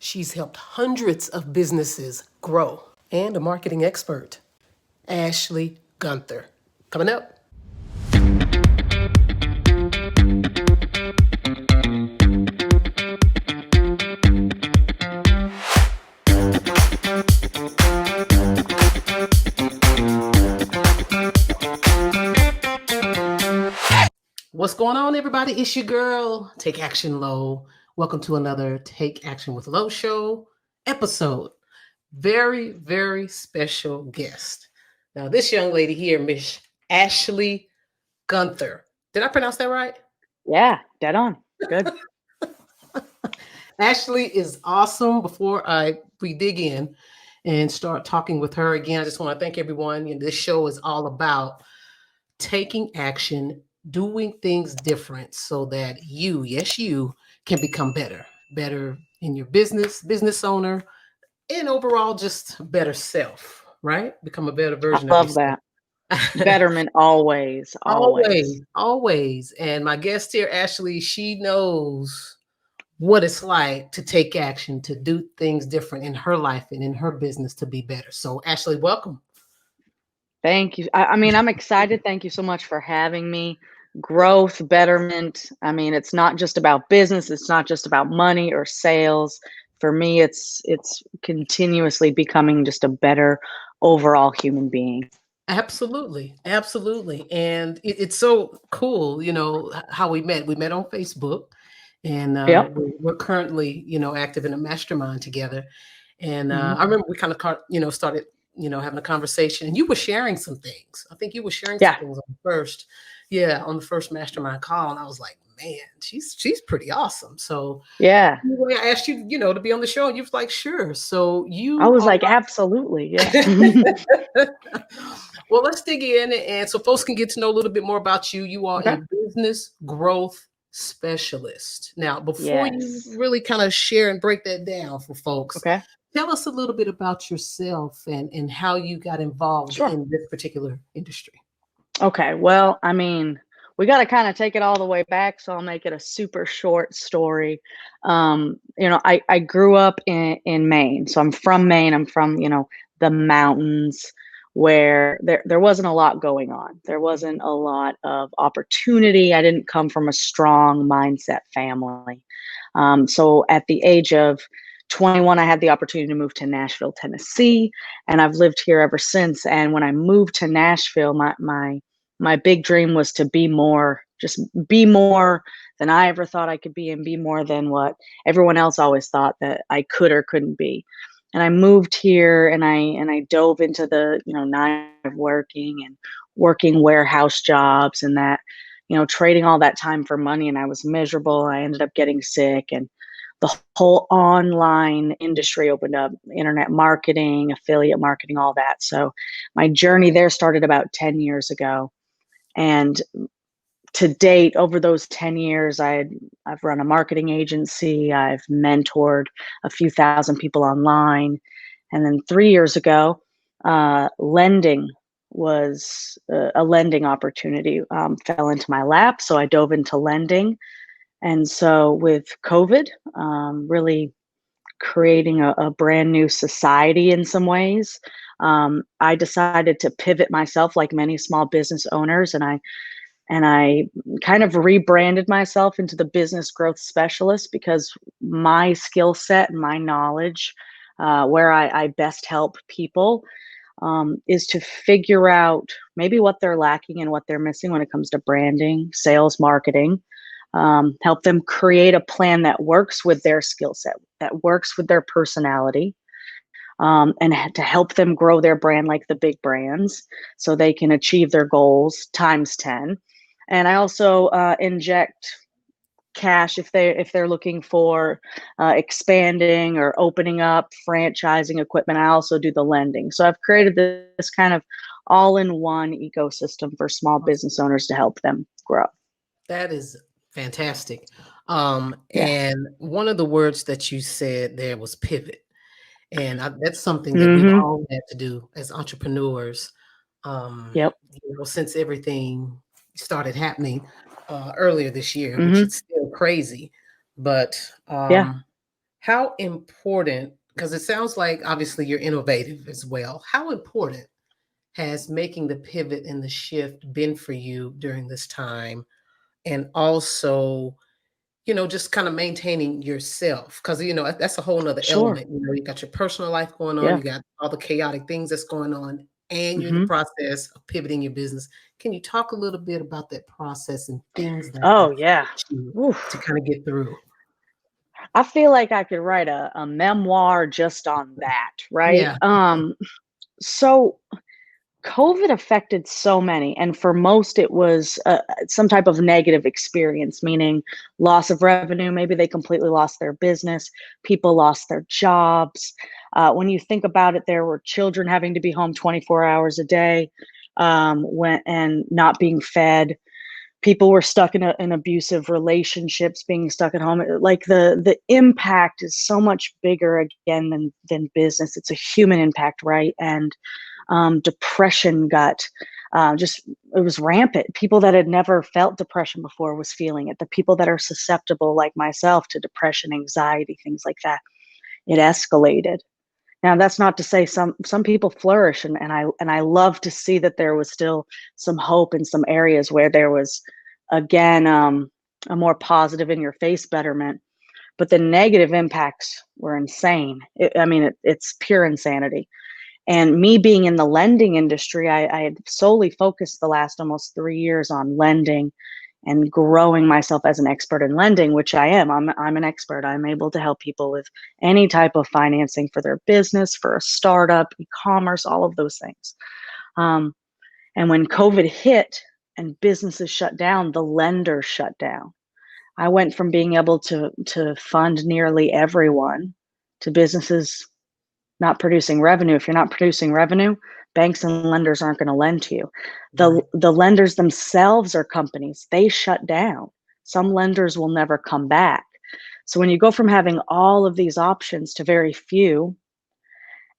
She's helped hundreds of businesses grow and a marketing expert. Ashley Gunther. Coming up. What's going on, everybody? It's your girl, Take Action Low. Welcome to another Take Action with Low show episode. Very, very special guest. Now, this young lady here, Miss Ashley Gunther. Did I pronounce that right? Yeah, dead on. Good. Ashley is awesome. Before we dig in and start talking with her again, I just want to thank everyone. This show is all about taking action, doing things different so that you, yes, you can become better in your business owner, and overall just better self, right? Become a better I version of love yourself. that. Betterment always, always. Always. And my guest here, Ashley, she knows what it's like to take action, to do things different in her life and in her business to be better. So, Ashley, welcome. Thank you. I mean, I'm excited. Thank you so much for having me. Growth, betterment. I mean, it's not just about business. It's not just about money or sales. For me, it's continuously becoming just a better overall human being. Absolutely. Absolutely. And it's so cool, how we met. We met on Facebook, and Yep. we're currently, active in a mastermind together. And Hmm. I remember we kind of started, having a conversation, and you were sharing some things. I think you were sharing some Yeah. things on the first mastermind call. And I was like, man, she's pretty awesome. So Yeah. anyway, I asked you, to be on the show, and you was like, sure. So I you was are like, absolutely. Yeah. well, let's dig in, and so folks can get to know a little bit more about you. You are Okay. a business growth specialist. Now, before you Yes. really kind of share and break that down for folks, Okay. tell us a little bit about yourself and how you got involved Sure. in this particular industry. Okay, well, I mean, we got to kind of take it all the way back, so I'll make it a super short story. I grew up in Maine, so I'm from Maine. I'm from the mountains where there wasn't a lot going on. There wasn't a lot of opportunity. I didn't come from a strong mindset family. So at the age of 21, I had the opportunity to move to Nashville, Tennessee, and I've lived here ever since. And when I moved to Nashville, my big dream was to be more, just be more than I ever thought I could be, and be more than what everyone else always thought that I could or couldn't be. And I moved here, and I dove into the, nine of working warehouse jobs, and that, trading all that time for money, and I was miserable. I ended up getting sick, and the whole online industry opened up, internet marketing, affiliate marketing, all that. So my journey there started about 10 years ago. And to date, over those 10 years, I've run a marketing agency. I've mentored a few thousand people online. And then 3 years ago, lending was a lending opportunity fell into my lap. So I dove into lending. And so with COVID, really creating a brand new society in some ways, I decided to pivot myself like many small business owners, and I kind of rebranded myself into the business growth specialist because my skill set and my knowledge, where I best help people, is to figure out maybe what they're lacking and what they're missing when it comes to branding, sales, marketing. Help them create a plan that works with their skill set, that works with their personality, and to help them grow their brand like the big brands so they can achieve their goals times 10. And I also inject cash if they're looking for expanding or opening up franchising equipment. I also do the lending. So I've created this kind of all-in-one ecosystem for small business owners to help them grow. That is fantastic. Yeah. And one of the words that you said there was pivot. And that's something that we've Mm-hmm. all had to do as entrepreneurs, Yep. since everything started happening earlier this year, which Mm-hmm. is still crazy. But Yeah. How important, because it sounds like obviously you're innovative as well. How important has making the pivot and the shift been for you during this time? And also, just kind of maintaining yourself, because that's a whole nother Sure. element. You got your personal life going on, Yeah. you got all the chaotic things that's going on, and you're in the Hmm. process of pivoting your business. Can you talk a little bit about that process and things that Oh have yeah. helped you to Oof. kind of get through? I feel like I could write a memoir just on that, right? Yeah. So COVID affected so many, and for most, it was some type of negative experience, meaning loss of revenue. Maybe they completely lost their business. People lost their jobs. When you think about it, there were children having to be home 24 hours a day, and not being fed. People were stuck in abusive relationships, being stuck at home. Like the impact is so much bigger again than business. It's a human impact, right? And depression got just it was rampant. People that had never felt depression before was feeling it. The people that are susceptible, like myself, to depression, anxiety, things like that, it escalated. Now that's not to say some people flourish, and I love to see that there was still some hope in some areas where there was again a more positive in your face betterment. But the negative impacts were insane. It's pure insanity. And me being in the lending industry, I had solely focused the last almost 3 years on lending and growing myself as an expert in lending, which I am. I'm an expert. I'm able to help people with any type of financing for their business, for a startup, e-commerce, all of those things. Um, and when COVID hit and businesses shut down, the lenders shut down. I went from being able to fund nearly everyone to businesses not producing revenue. If you're not producing revenue, banks and lenders aren't going to lend to you. The Right. the lenders themselves are companies. They shut down. Some lenders will never come back. So when you go from having all of these options to very few,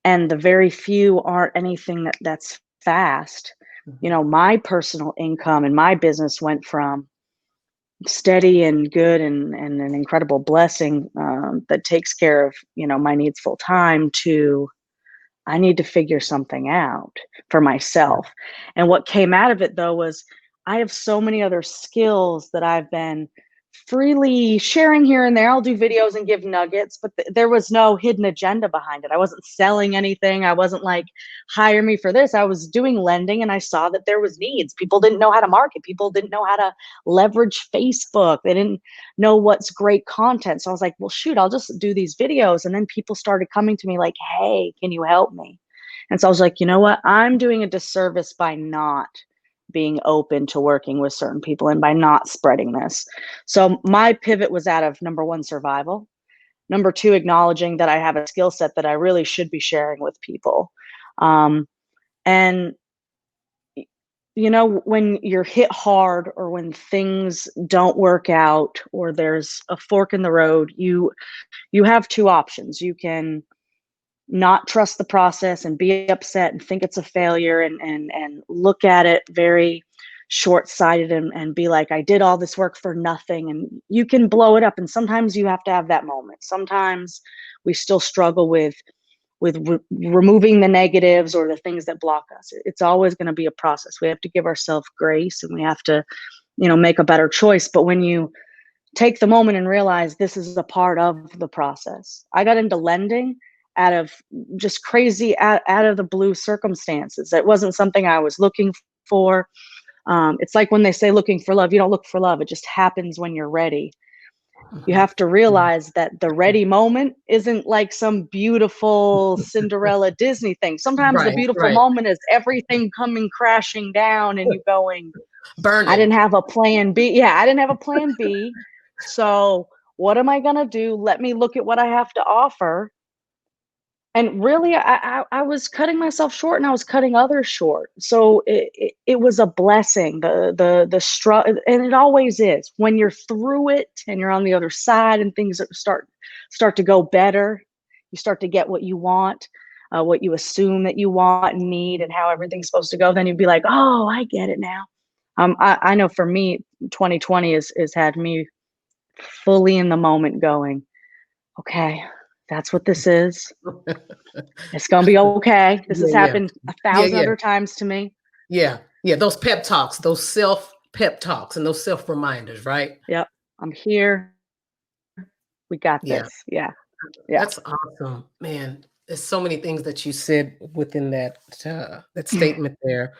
and the very few aren't anything that's fast, Mhm. my personal income and my business went from steady and good and an incredible blessing that takes care of my needs full time to I need to figure something out for Yeah. myself. And what came out of it though was I have so many other skills that I've been freely sharing here and there. I'll do videos and give nuggets, but there was no hidden agenda behind it. I wasn't selling anything. I wasn't like, hire me for this. I was doing lending and I saw that there was needs. People didn't know how to market. People didn't know how to leverage Facebook. They didn't know what's great content. So I was like, well, shoot, I'll just do these videos. And then people started coming to me like, hey, can you help me? And so I was like, you know what? I'm doing a disservice by not being open to working with certain people and by not spreading this. So my pivot was out of number one, survival. Number two, acknowledging that I have a skill set that I really should be sharing with people. Um, and when you're hit hard or when things don't work out or there's a fork in the road, you have two options. You can not trust the process and be upset and think it's a failure and look at it very short-sighted and be like, I did all this work for nothing, and you can blow it up. And sometimes you have to have that moment. Sometimes we still struggle with removing the negatives or the things that block us. It's always going to be a process. We have to give ourselves grace and we have to make a better choice. But when you take the moment and realize this is a part of the process. I got into lending out of just crazy, out of the blue circumstances. It wasn't something I was looking for. It's like when they say looking for love, you don't look for love. It just happens when you're ready. You Mhm. have to realize that the ready moment isn't like some beautiful Cinderella Disney thing. Sometimes the Right, beautiful right. moment is everything coming crashing down and you going, I Burning. didn't have a plan B. Yeah, I didn't have a plan B. So what am I gonna do? Let me look at what I have to offer. And really, I was cutting myself short, and I was cutting others short. So it was a blessing. The struggle, and it always is when you're through it and you're on the other side, and things start to go better. You start to get what you want, what you assume that you want and need, and how everything's supposed to go. Then you'd be like, oh, I get it now. I know for me, 2020 is had me fully in the moment going, okay, That's what this is. It's gonna be okay. This has Yeah, yeah. happened a Yeah, thousand yeah. other times to me. Yeah. Yeah. Those pep talks, those self pep talks and those self reminders, right? Yep. I'm here. We got Yeah. this. Yeah. Yeah. That's awesome, man. There's so many things that you said within that statement there.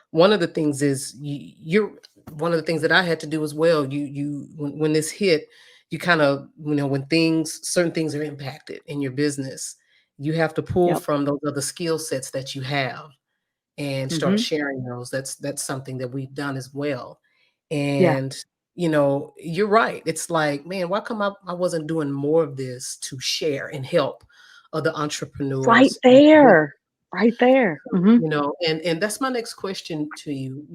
One of the things is you're one of the things that I had to do as well. When this hit, you kind of when certain things are impacted in your business, you have to pull Yep. from those other skill sets that you have and start Mhm. sharing those. That's something that we've done as well. Yeah. And you're right. It's like, man, why come I wasn't doing more of this to share and help other Right entrepreneurs with, there. Right there. Mhm. and that's my next question to you,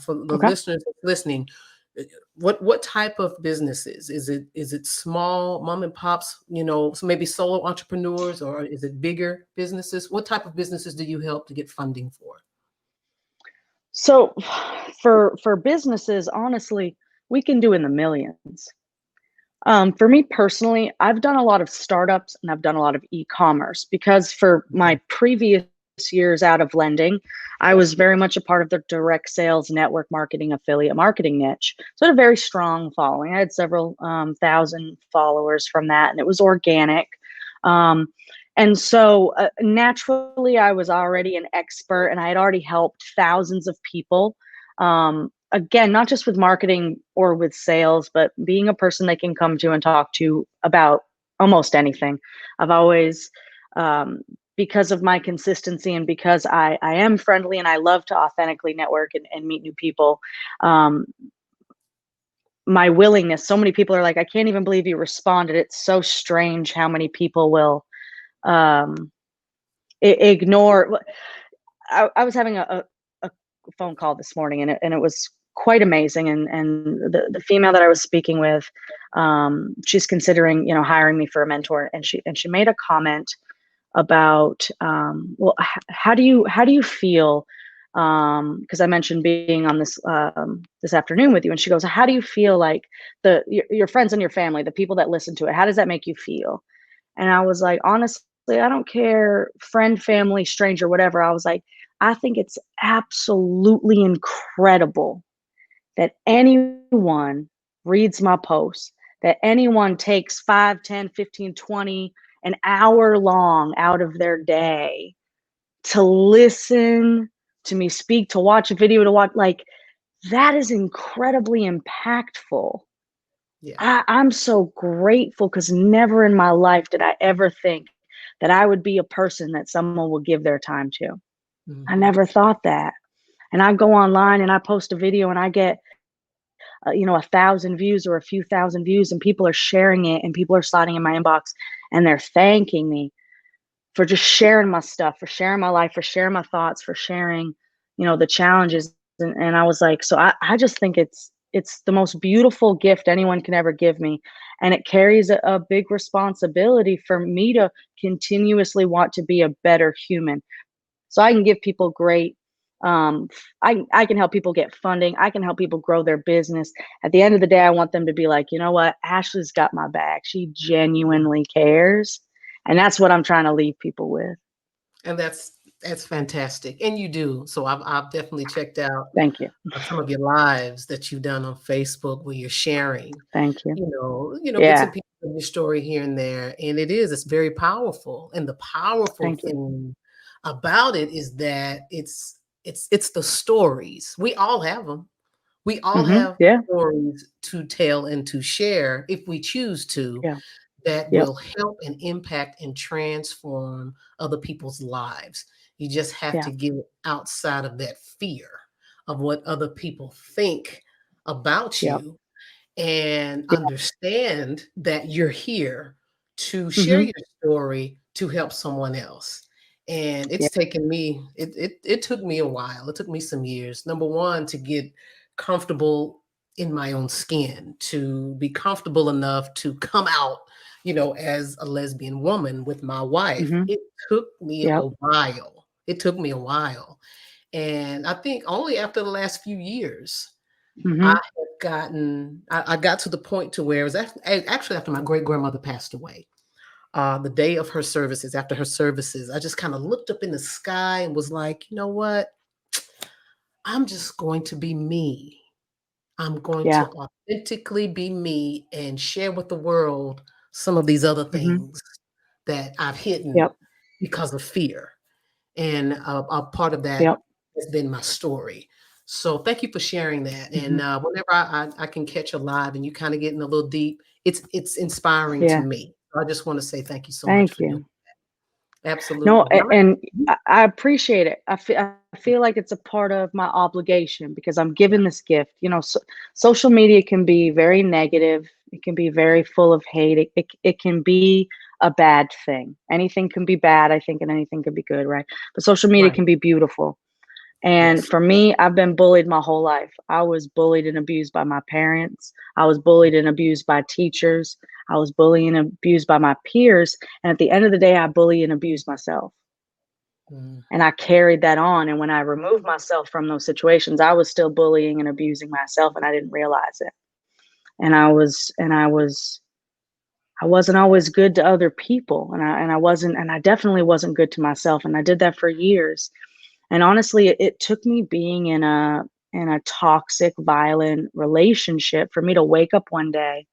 for the Okay. listeners listening. uh, what type of businesses is it small mom and pops, so maybe solo entrepreneurs, or is it bigger businesses? What type of businesses do you help to get funding for? So for businesses, honestly, we can do in the millions. For me personally, I've done a lot of startups and I've done a lot of e-commerce because for Okay. my previous years out of lending, I was very much a part of the direct sales, network marketing, affiliate marketing niche. So I had a very strong following. I had several thousand followers from that, and it was organic. Um, and so naturally, I was already an expert, and I had already helped thousands of people. Again, not just with marketing or with sales, but being a person they can come to and talk to about almost anything. I've always, um, because of my consistency and because I am friendly and I love to authentically network and meet new people, um, my willingness, so many people are like, I can't even believe you responded. It's so strange how many people will um, ignore. I was having a phone call this morning, and it was quite amazing. And the female that I was speaking with, she's considering hiring me for a mentor, and she made a comment about well, how do you feel? Because I mentioned being on this afternoon with you, and she goes, how do you feel like your friends and your family, the people that listen to it, how does that make you feel? And I was like, honestly, I don't care, friend, family, stranger, whatever. I was like, I think it's absolutely incredible that anyone reads my posts, that anyone takes 5, 10, 15, 20, an hour long out of their day to listen to me speak, to watch a video, to watch, like, that is incredibly impactful. Yeah. I'm so grateful because never in my life did I ever think that I would be a person that someone would give their time to. I Hmm. never thought that. And I go online and I post a video and I get, 1,000 views or a few thousand views, and people are sharing it and people are sliding in my inbox and they're thanking me for just sharing my stuff, for sharing my life, for sharing my thoughts, for sharing, the challenges. And I was like, so I just think it's the most beautiful gift anyone can ever give me. And it carries a big responsibility for me to continuously want to be a better human. So I can give people great I can help people get funding. I can help people grow their business. At the end of the day, I want them to be like, you know what? Ashley's got my back. She genuinely cares. And that's what I'm trying to leave people with. And that's fantastic, and you do. So I've definitely checked out Thank you. some of your lives that you've done on Facebook where you're sharing, Thank you. bits Yeah. and pieces of your story here and there, and it's very powerful. And the powerful Thank you. thing about it is that it's the stories. We all have them. We all have Yeah. stories to tell and to share if we choose to, Yeah. that Yep. will help and impact and transform other people's lives. You just have Yeah. to get outside of that fear of what other people think about Yep. you, and Yeah. understand that you're here to share Mhm. your story to help someone else. And Yeah. it took me a while. It took me some years. Number one, to get comfortable in my own skin, to be comfortable enough to come out, as a lesbian woman with my wife. Mhm. It took me a Yep. while. It took me a while. And I think only after the last few years I Mhm. have I got to the point to where it was actually after my great grandmother passed away. the day of her services, after her services, I just kind of looked up in the sky and was like, you know what? I'm just going to be me. I'm going to Yeah. authentically be me and share with the world some of these other Hmm. things that I've hidden Yep. because of fear. And a part of that Yep. has been my story. So thank you for sharing that. And Hmm. whenever I can catch a live and you kind of getting a little deep, it's inspiring to Yeah. me. So I just want to say thank you so much Thank for doing you. it. No, Absolutely. Now, and I appreciate it. I feel like it's a part of my obligation because I'm yeah, given this gift. Social media can be very negative. It can be very full of hate. It can be a bad thing. Anything can be bad, I think, and anything can be good, right? But social media right. can be beautiful. And Yes. for me, I've been bullied my whole life. I was bullied and abused by my parents. I was bullied and abused by teachers. I was bullied and abused by my peers. And at the end of the day, I bully and abuse myself. Mm, And I carried that on. And when I removed myself from those situations, I was still bullying and abusing myself and I didn't realize it. And I wasn't always good to other people. And I definitely wasn't good to myself. And I did that for years. And honestly, it took me being in a toxic, violent relationship for me to wake up one day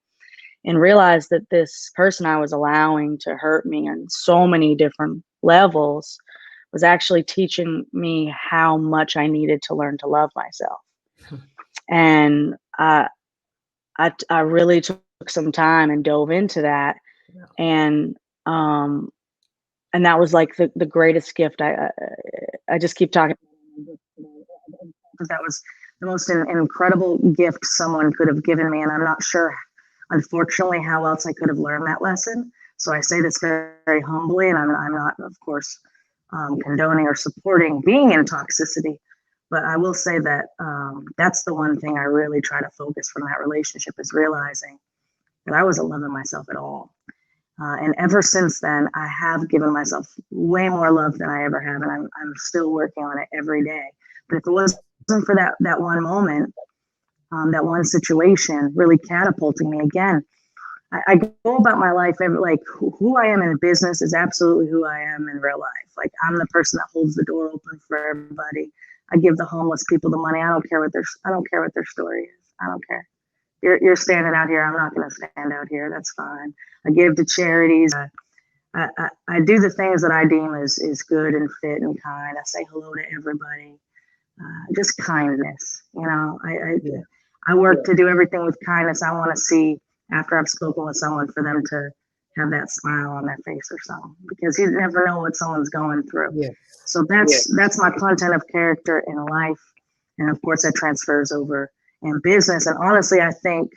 and realize that this person I was allowing to hurt me on so many different levels was actually teaching me how much I needed to learn to love myself. And I really took some time and dove into that, yeah. and um, and that was like the greatest gift. I just keep talking because that was the most incredible gift someone could have given me, and I'm not sure, unfortunately, how else I could have learned that lesson. So I say this very humbly, and I'm not, of course, condoning or supporting being in toxicity, but I will say that that's the one thing I really try to focus from that relationship is realizing that I wasn't loving myself at all. And ever since then, I have given myself way more love than I ever have, and I'm still working on it every day. But if it wasn't for that one moment, that one situation really catapulting me again, I go about my life like who I am in business is absolutely who I am in real life. Like I'm the person that holds the door open for everybody. I give the homeless people the money. I don't care what their story is. I don't care. You're standing out here. I'm not going to stand out here. That's fine. I give to charities. I do the things that I deem is good and fit and kind. I say hello to everybody. Just kindness. Yeah. I work to do everything with kindness. I want to see after I've spoken with someone for them to have that smile on their face or something because you never know what someone's going through. Yes. So that's my content of character in life, and of course that transfers over in business. And honestly, I think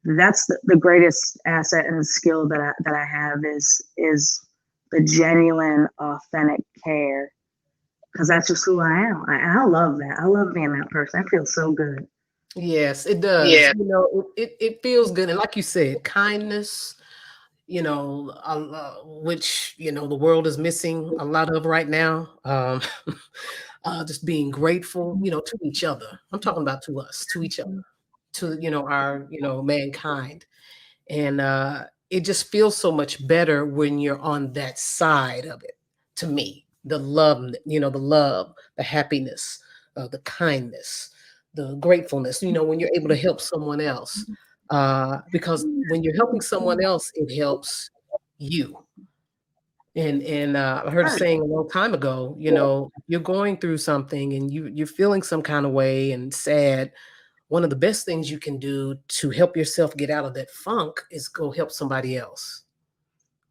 that's the greatest asset and skill that I have is the genuine, authentic care because that's just who I am. I love that. I love being that person. I feel so good. Yes, it does. Yeah. You know, it feels good. And like you said, kindness, which, the world is missing a lot of right now. Just being grateful, to each other. I'm talking about to us, to each other, to, our, mankind. And it just feels so much better when you're on that side of it. To me, the love, the happiness, the kindness, the gratefulness, when you're able to help someone else. Because when you're helping someone else, it helps you. And I heard a Right. saying a long time ago, you're going through something and you're feeling some kind of way and sad. One of the best things you can do to help yourself get out of that funk is go help somebody else.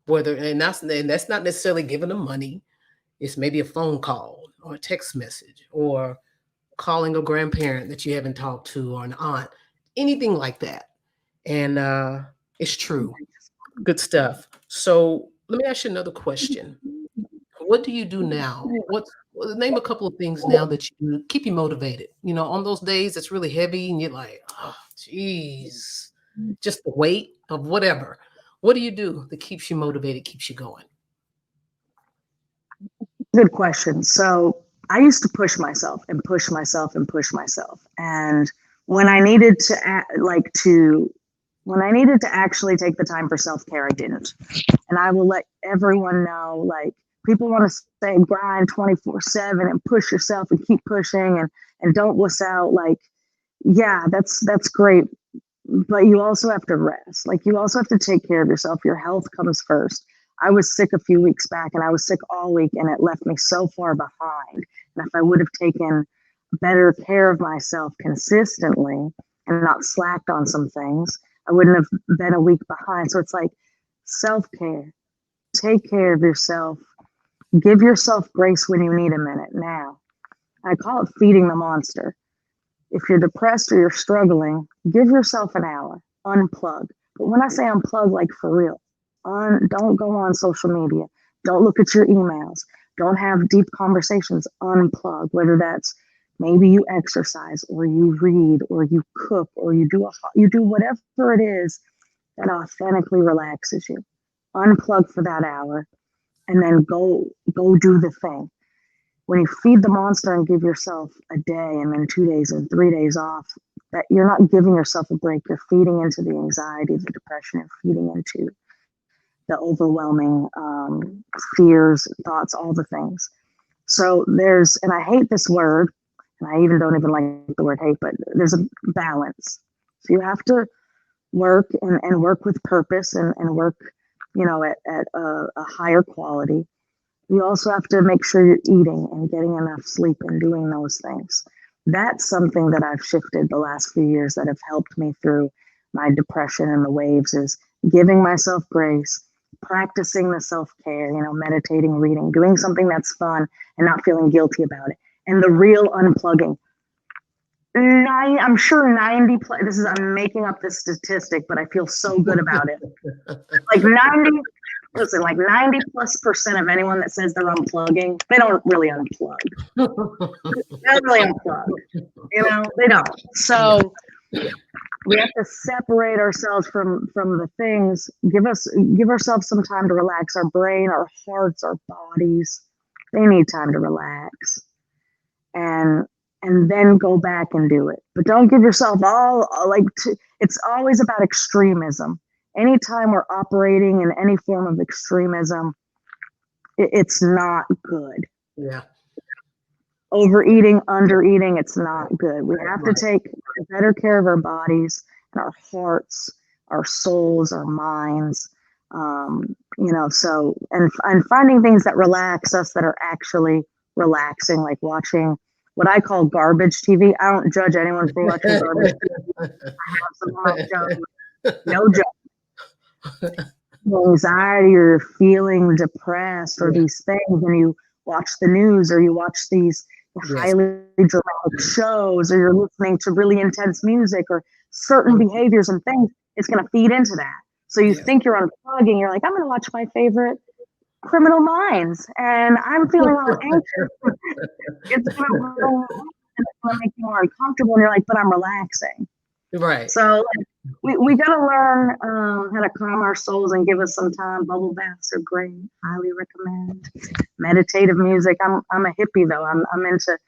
And that's not necessarily giving them money. It's maybe a phone call or a text message or calling a grandparent that you haven't talked to or an aunt, anything like that. And it's true. Good stuff. So let me ask you another question. What do you do now? Name a couple of things now that you keep you motivated? On those days it's really heavy and you're like, oh, geez, just the weight of whatever. What do you do that keeps you motivated, keeps you going? Good question. So I used to push myself and push myself and push myself. And when I needed to When I needed to actually take the time for self-care, I didn't. And I will let everyone know, like, people want to say grind 24/7 and push yourself and keep pushing and don't wuss out. Like, yeah, that's great. But you also have to rest. Like, you also have to take care of yourself. Your health comes first. I was sick a few weeks back and I was sick all week and it left me so far behind. And if I would have taken better care of myself consistently and not slacked on some things, I wouldn't have been a week behind. So it's like self-care. Take care of yourself. Give yourself grace when you need a minute now. I call it feeding the monster. If you're depressed or you're struggling, give yourself an hour. Unplug. But when I say unplug, like for real, don't go on social media. Don't look at your emails. Don't have deep conversations. Unplug. Whether that's maybe you exercise or you read or you cook or you do whatever it is that authentically relaxes you. Unplug for that hour and then go do the thing. When you feed the monster and give yourself a day and then 2 days and 3 days off, that you're not giving yourself a break. You're feeding into the anxiety, the depression, and feeding into the overwhelming fears, thoughts, all the things. So and I hate this word, and I don't even like the word hate, but there's a balance. So you have to work and work with purpose and work, at a higher quality. You also have to make sure you're eating and getting enough sleep and doing those things. That's something that I've shifted the last few years that have helped me through my depression and the waves is giving myself grace, practicing the self-care, meditating, reading, doing something that's fun and not feeling guilty about it. And the real unplugging. I'm sure 90 plus, I'm making up this statistic, but I feel so good about it. Like 90+% of anyone that says they're unplugging, they don't really unplug. They don't really unplug. They don't. So we have to separate ourselves from the things. Give ourselves some time to relax. Our brain, our hearts, our bodies, they need time to relax. And then go back and do it. But don't give yourself it's always about extremism. Anytime we're operating in any form of extremism, it's not good. Yeah. Overeating, undereating, it's not good. We have to take better care of our bodies and our hearts, our souls, our minds. And finding things that relax us that are actually relaxing, like watching what I call garbage TV. I don't judge anyone for watching garbage TV. I have some hot shows, no joke. Anxiety or you're feeling depressed or these things, and you watch the news or you watch these highly dramatic shows or you're listening to really intense music or certain behaviors and things, it's going to feed into that. So you think you're unplugging, you're like, I'm going to watch my favorite Criminal Minds and I'm feeling all anxious. It's going to make you more uncomfortable and you're like, but I'm relaxing. Right. So we got to learn how to calm our souls and give us some time. Bubble baths are great. Highly recommend. Meditative music. I'm a hippie though. I'm into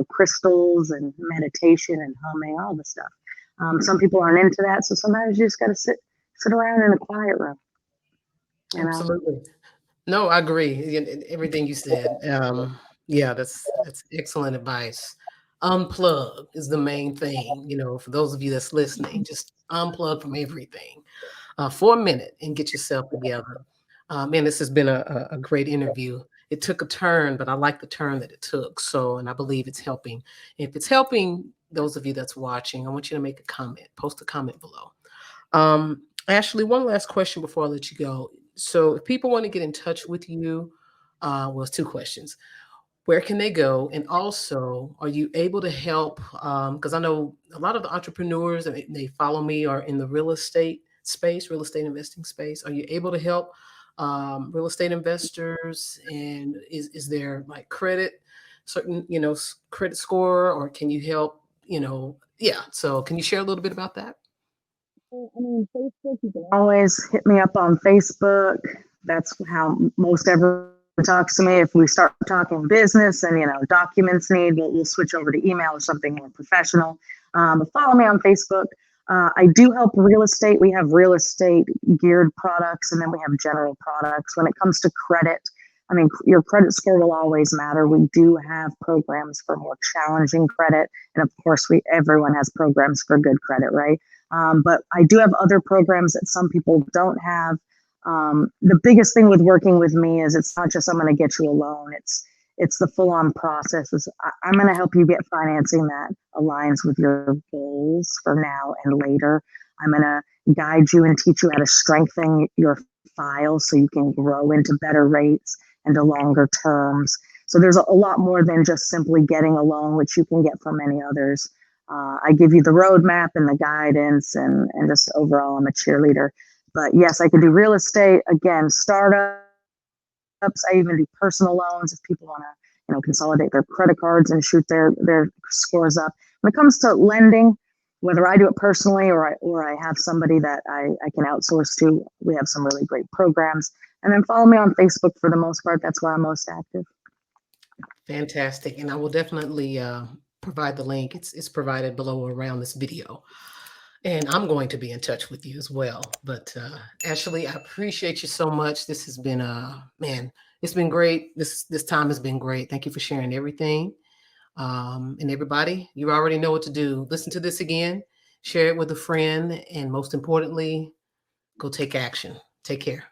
crystals and meditation and humming, all the stuff. Some people aren't into that, so sometimes you just got to sit around in a quiet room. Absolutely. No, I agree. Everything you said. Yeah, that's excellent advice. Unplug is the main thing. For those of you that's listening, just unplug from everything for a minute and get yourself together. Man, this has been a great interview. It took a turn, but I like the turn that it took. So, and I believe it's helping. If it's helping those of you that's watching, I want you to make a comment, post a comment below. Ashley, one last question before I let you go. So if people want to get in touch with you, well, it's two questions. Where can they go? And also, are you able to help? Because I know a lot of the entrepreneurs, and they follow me, are in the real estate space, real estate investing space. Are you able to help real estate investors? And is there like certain, credit score, or can you help, yeah. So can you share a little bit about that? Facebook, you can always hit me up on Facebook. That's how most everyone talks to me. If we start talking business and, documents we'll switch over to email or something more professional. But follow me on Facebook. I do help real estate. We have real estate geared products, and then we have general products. When it comes to credit, I mean, your credit score will always matter. We do have programs for more challenging credit, and of course, everyone has programs for good credit, right? But I do have other programs that some people don't have. The biggest thing with working with me is it's not just I'm going to get you a loan. It's the full on process. I'm going to help you get financing that aligns with your goals for now and later. I'm going to guide you and teach you how to strengthen your file so you can grow into better rates and to longer terms. So there's a lot more than just simply getting a loan, which you can get from many others. I give you the roadmap and the guidance, and just overall, I'm a cheerleader. But yes, I can do real estate, again, startups. I even do personal loans if people want to, consolidate their credit cards and shoot their scores up. When it comes to lending, whether I do it personally or I have somebody that I can outsource to, we have some really great programs. And then follow me on Facebook for the most part. That's where I'm most active. Fantastic. And I will definitely provide the link. It's provided below around this video. And I'm going to be in touch with you as well. But Ashley, I appreciate you so much. This has been man, it's been great. This time has been great. Thank you for sharing everything. And everybody, you already know what to do. Listen to this again, share it with a friend, and most importantly, go take action. Take care.